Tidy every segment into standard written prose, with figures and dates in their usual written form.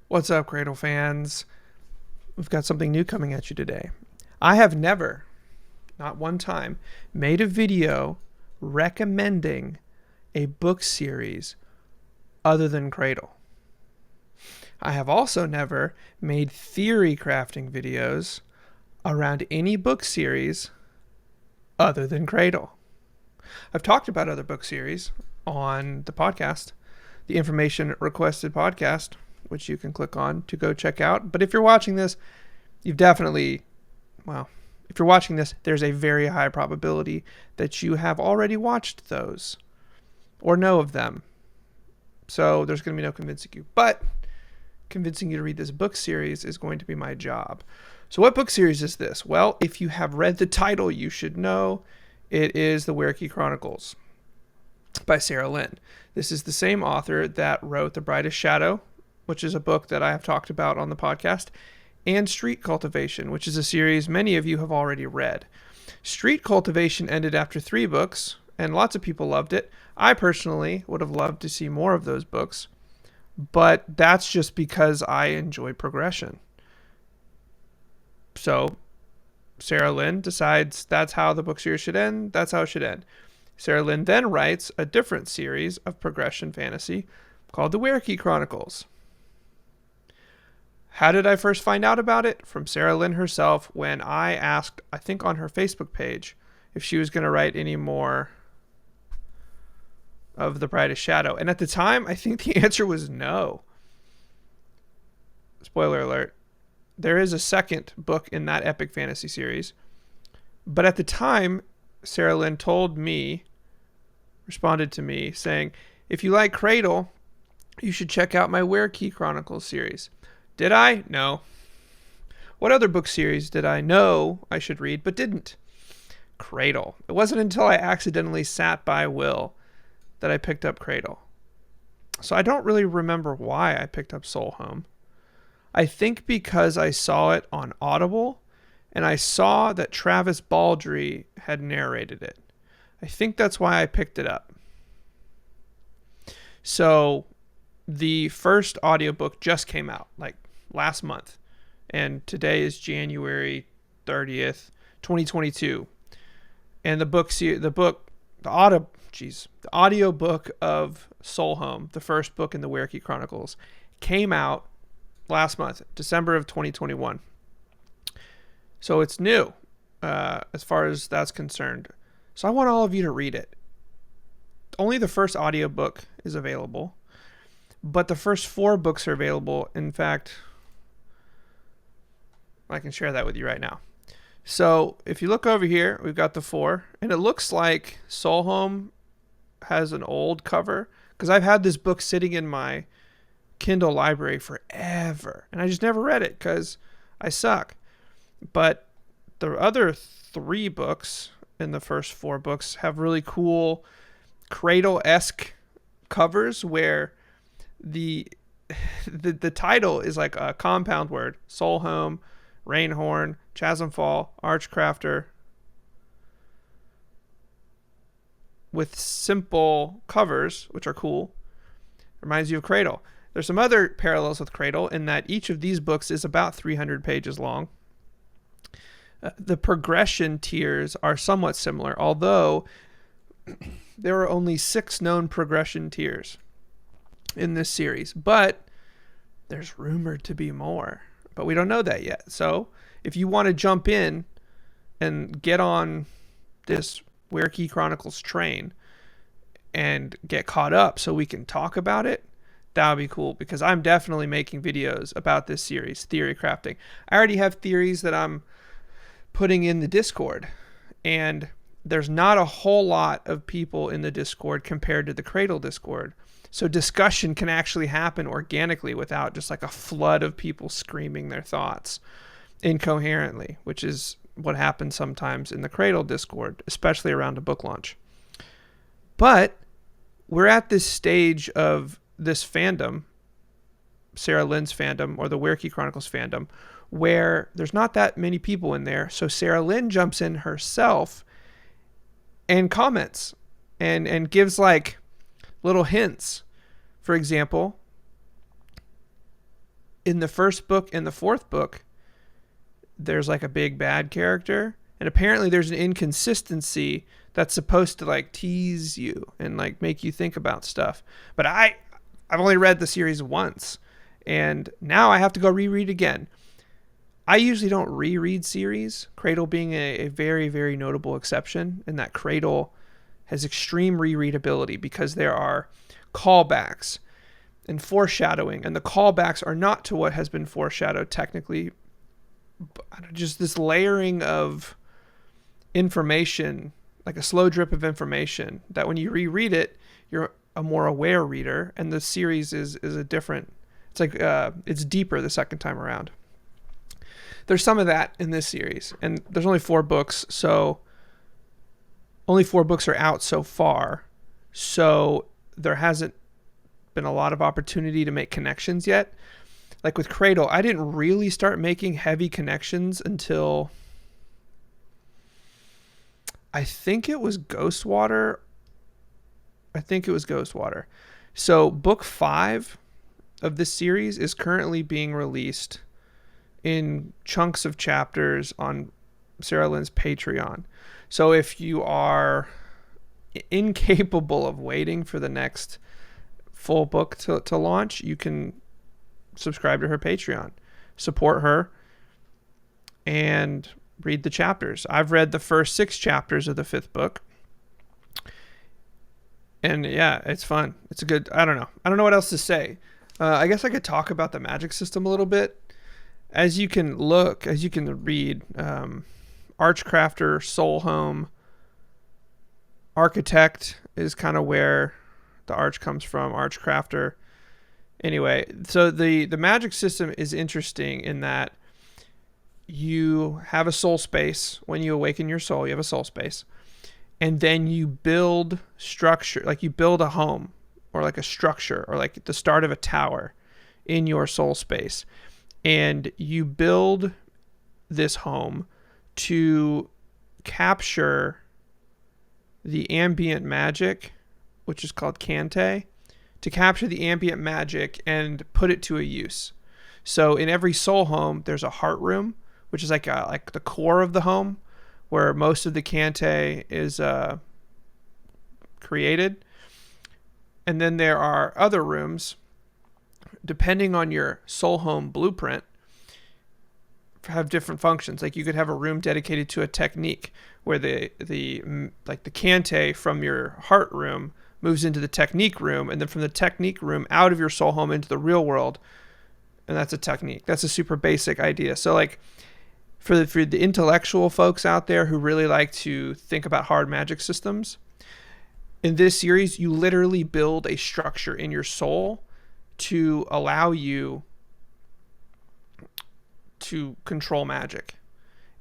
What's up, Cradle fans? We've got something new coming at you today. I have never, not one time, made a video recommending a book series other than Cradle. I have also never made theory crafting videos around any book series other than Cradle. I've talked about other book series on the podcast, the Information Requested podcast, which you can click on to go check out. But if you're watching this, if you're watching this, there's a very high probability that you have already watched those or know of them. So there's going to be no convincing you. But convincing you to read this book series is going to be my job. So what book series is this? Well, if you have read the title, you should know it is the Weirkey Chronicles by Sarah Lin. This is the same author that wrote The Brightest Shadow, which is a book that I have talked about on the podcast, and Street Cultivation, which is a series many of you have already read. Street Cultivation ended after 3 books, and lots of people loved it. I personally would have loved to see more of those books, but that's just because I enjoy progression. So Sarah Lin decides that's how the book series should end. That's how it should end. Sarah Lin then writes a different series of progression fantasy called the Weirkey Chronicles. How did I first find out about it? From Sarah Lin herself, when I asked, I think on her Facebook page, if she was going to write any more of The Brightest Shadow. And at the time, I think the answer was no. Spoiler alert. There is a second book in that epic fantasy series. But at the time, Sarah Lin responded to me saying, if you like Cradle, you should check out my Weirkey Chronicles series. Did I? No. What other book series did I know I should read but didn't? Cradle. It wasn't until I accidentally sat by Will that I picked up Cradle. So I don't really remember why I picked up Soul Home. I think because I saw it on Audible and I saw that Travis Baldree had narrated it. I think that's why I picked it up. So the first audiobook just came out like last month, and today is January 30th, 2022. And the audio book of Soul Home, the first book in the Weirkey Chronicles, came out last month, December of 2021. So it's new as far as that's concerned. So I want all of you to read it. Only the first audiobook is available, but the first 4 books are available. In fact, I can share that with you right now. So if you look over here, we've got the 4, and it looks like Soul Home has an old cover, because I've had this book sitting in my Kindle library forever, and I just never read it because I suck. But the other 3 books in the first 4 books have really cool Cradle-esque covers where the title is like a compound word: Soul Home, Rainhorn, Chasmfall, Archcrafter, with simple covers, which are cool. Reminds you of Cradle. There's some other parallels with Cradle in that each of these books is about 300 pages long. The progression tiers are somewhat similar, although there are only 6 known progression tiers in this series, but there's rumored to be more, but we don't know that yet. So if you want to jump in and get on this Weirkey Chronicles train and get caught up so we can talk about it, that would be cool, because I'm definitely making videos about this series, theory crafting. I already have theories that I'm putting in the Discord, and there's not a whole lot of people in the Discord compared to the Cradle Discord. So discussion can actually happen organically without just like a flood of people screaming their thoughts incoherently, which is what happens sometimes in the Cradle Discord, especially around a book launch. But we're at this stage of this fandom, Sarah Lin's fandom, or the Weirkey Chronicles fandom, where there's not that many people in there. So Sarah Lin jumps in herself and comments and gives like little hints. For example, in the first book and the fourth book, there's like a big bad character, and apparently there's an inconsistency that's supposed to like tease you and like make you think about stuff. But I've only read the series once, and now I have to go reread again. I usually don't reread series, Cradle being a very, very notable exception, in that Cradle has extreme rereadability because there are callbacks and foreshadowing, and the callbacks are not to what has been foreshadowed technically, but just this layering of information, like a slow drip of information, that when you reread it, you're a more aware reader, and the series is a different, it's like it's deeper the second time around. There's some of that in this series, and there's only 4 books, so only 4 books are out so far, so there hasn't been a lot of opportunity to make connections yet. Like with Cradle, I didn't really start making heavy connections until I think it was Ghostwater. So book 5 of this series is currently being released in chunks of chapters on Sarah Lin's Patreon. So if you are incapable of waiting for the next full book to launch, you can subscribe to her Patreon, support her, and read the chapters. I've read the first 6 chapters of the 5th book, and yeah, it's fun. It's a good, I don't know what else to say. I guess I could talk about the magic system a little bit. As you can read, Archcrafter, Soul Home, Architect is kind of where the arch comes from, Archcrafter. Anyway, so the magic system is interesting in that you have a soul space. When you awaken your soul, you have a soul space. And then you build structure, like you build a home or like a structure or like the start of a tower in your soul space. And you build this home to capture the ambient magic, which is called Kante, to capture the ambient magic and put it to a use. So in every soul home, there's a heart room, which is like the core of the home, where most of the Kante is created. And then there are other rooms, depending on your soul home blueprint, have different functions. Like you could have a room dedicated to a technique where the Kante from your heart room moves into the technique room, and then from the technique room out of your soul home into the real world, and that's a technique. That's a super basic idea. So like for the intellectual folks out there who really like to think about hard magic systems, in this series you literally build a structure in your soul to allow you to control magic.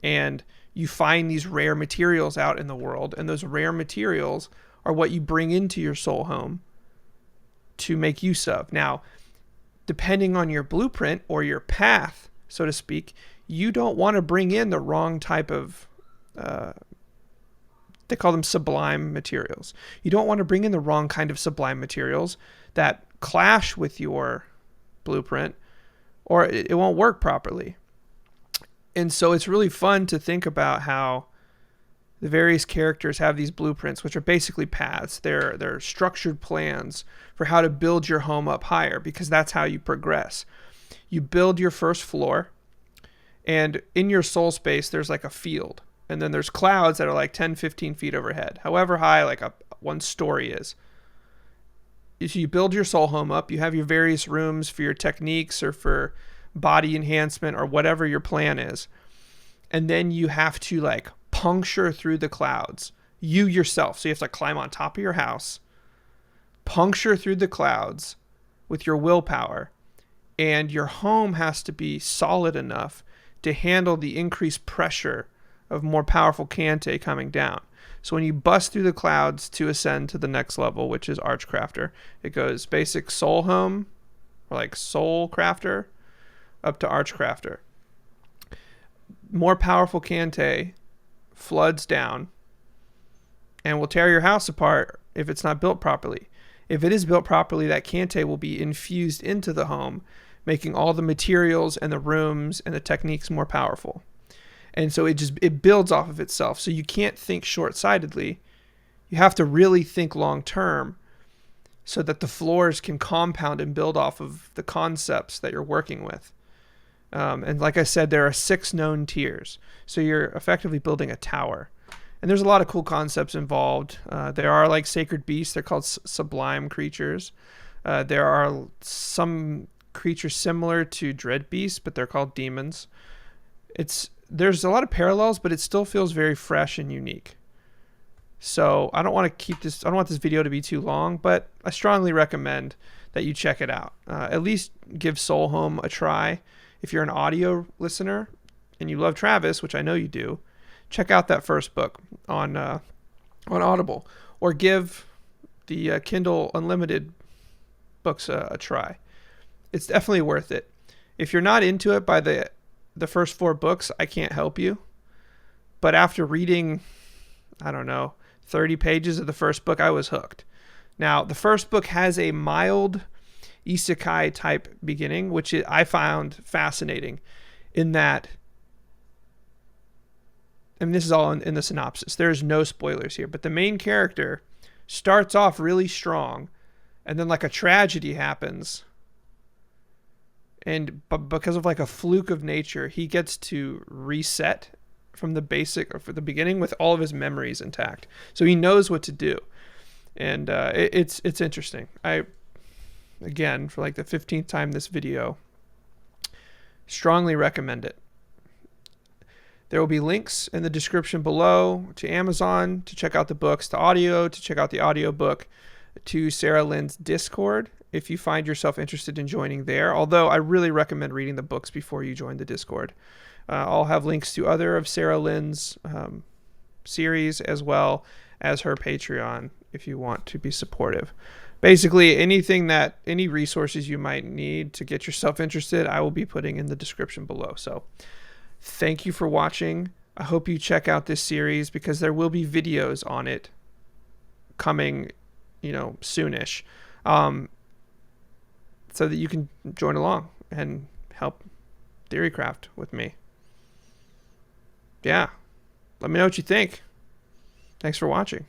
And you find these rare materials out in the world, and those rare materials are what you bring into your soul home to make use of. Now, depending on your blueprint or your path, so to speak, you don't want to bring in the wrong type of they call them sublime materials. You don't want to bring in the wrong kind of sublime materials that clash with your blueprint, or it won't work properly. And so it's really fun to think about how the various characters have these blueprints, which are basically paths. They're structured plans for how to build your home up higher, because that's how you progress. You build your first floor, and in your soul space, there's like a field. And then there's clouds that are like 10, 15 feet overhead, however high like one story is. So you build your soul home up. You have your various rooms for your techniques or for body enhancement or whatever your plan is. And then you have to like puncture through the clouds, you yourself. So you have to climb on top of your house, puncture through the clouds with your willpower. And your home has to be solid enough to handle the increased pressure of more powerful Kante coming down. So when you bust through the clouds to ascend to the next level, which is Archcrafter, it goes basic Soul Home, or like Soul Crafter, up to Archcrafter. More powerful Kante floods down and will tear your house apart if it's not built properly. If it is built properly, that Kante will be infused into the home, making all the materials and the rooms and the techniques more powerful. And so it builds off of itself. So you can't think short-sightedly. You have to really think long-term so that the floors can compound and build off of the concepts that you're working with. And like I said, there are 6 known tiers. So you're effectively building a tower. And there's a lot of cool concepts involved. There are like sacred beasts. They're called sublime creatures. There are some creatures similar to dread beasts, but they're called demons. There's a lot of parallels, but it still feels very fresh and unique. So I don't want this video to be too long, but I strongly recommend that you check it out. At least give Soul Home a try. If you're an audio listener and you love Travis, which I know you do, check out that first book on Audible, or give the Kindle Unlimited books a try. It's definitely worth it. If you're not into it by the first 4 books, I can't help you. But after reading, I don't know, 30 pages of the first book, I was hooked. Now, the first book has a mild isekai type beginning, which I found fascinating in that, and this is all in the synopsis. There's no spoilers here, but the main character starts off really strong, and then like a tragedy happens, and because of like a fluke of nature, he gets to reset from the beginning with all of his memories intact. So he knows what to do, and it's interesting. Again, for like the 15th time this video, strongly recommend it. There will be links in the description below to Amazon to check out the books, to check out the audiobook, to Sarah Lin's Discord if you find yourself interested in joining there. Although I really recommend reading the books before you join the Discord. I'll have links to other of Sarah Lin's series, as well as her Patreon if you want to be supportive. Basically, any resources you might need to get yourself interested, I will be putting in the description below. So thank you for watching. I hope you check out this series, because there will be videos on it coming, soonish, so that you can join along and help Theorycraft with me. Yeah. Let me know what you think. Thanks for watching.